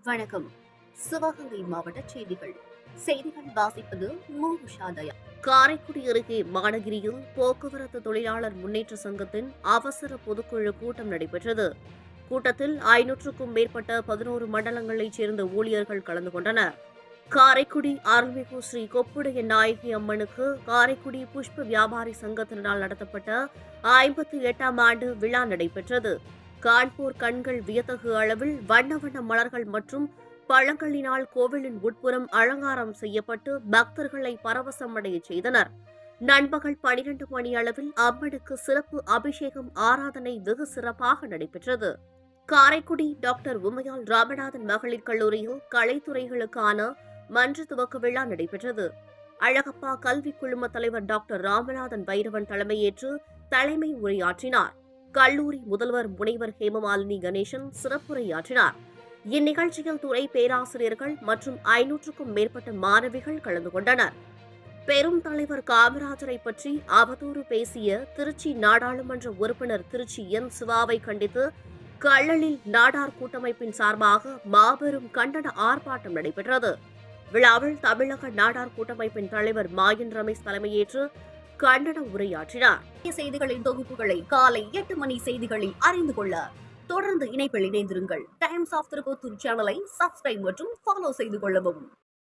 வணக்கம். சிவகங்கை மாவட்ட செய்திகள் வாசிப்பது மூஷாதயா. காரைக்குடி அருகே மானகிரியில் போக்குவரத்து தொழிலாளர் முன்னேற்ற சங்கத்தின் அவசர பொதுக்குழு கூட்டம் நடைபெற்றது. கூட்டத்தில் 500க்கும் மேற்பட்ட 11 மண்டலங்களைச் சேர்ந்த ஊழியர்கள் கலந்து கொண்டனர். காரைக்குடி அருள்மிகு ஸ்ரீ கொப்புடைய நாயகி அம்மனுக்கு காரைக்குடி புஷ்ப வியாபாரி சங்கத்தினரால் நடத்தப்பட்ட 58ஆம் ஆண்டு விழா நடைபெற்றது. கான்பூர் கண்கள் வியத்தகு அளவில் வண்ண வண்ண மலர்கள் மற்றும் பழங்களினால் கோவிலின் உட்புறம் அலங்காரம் செய்யப்பட்டு பக்தர்களை பரவசமடைய செய்தனர். நண்பகல் 12 மணி அளவில் அம்மனுக்கு சிறப்பு அபிஷேகம் ஆராதனை வெகு சிறப்பாக நடைபெற்றது. காரைக்குடி டாக்டர் உமையால் ராமநாதன் மகளிர் கல்லூரியில் கலைத்துறைகளுக்கான மன்ற துவக்க விழா நடைபெற்றது. அழகப்பா கல்வி குழும தலைவர் டாக்டர் ராமநாதன் பைரவன் தலைமையேற்று தலைமை உரையாற்றினார். கல்லூரி முதல்வர் முனைவர் ஹேமமாலினி கணேசன் சிறப்புரையாற்றினார். இந்நிகழ்ச்சியில் துறை பேராசிரியர்கள் மற்றும் 500க்கும் மேற்பட்ட மாணவிகள் கலந்து கொண்டனர். பெரும் தலைவர் காமராஜரை பற்றி அவதூறு பேசிய திருச்சி நாடாளுமன்ற உறுப்பினர் திருச்சி என் சிவாவை கண்டித்து கள்ளலில் நாடார் கூட்டமைப்பின் சார்பாக மாபெரும் கண்டன ஆர்ப்பாட்டம் நடைபெற்றது. விழாவில் தமிழக நாடார் கூட்டமைப்பின் தலைவர் மாயன் ரமேஷ் தலைமையேற்று கண்டன உரையாற்றினார். செய்திகளின் தொகுப்புகளை காலை 8 மணி செய்திகளில் அறிந்து கொள்ள தொடர்ந்து இணைப்பில் இணைந்திருங்கள். டைம்ஸ் ஆஃப் திருப்பத்தூர் சேனலை சப்ஸ்கிரைப் மற்றும் ஃபாலோ செய்து கொள்ளவும்.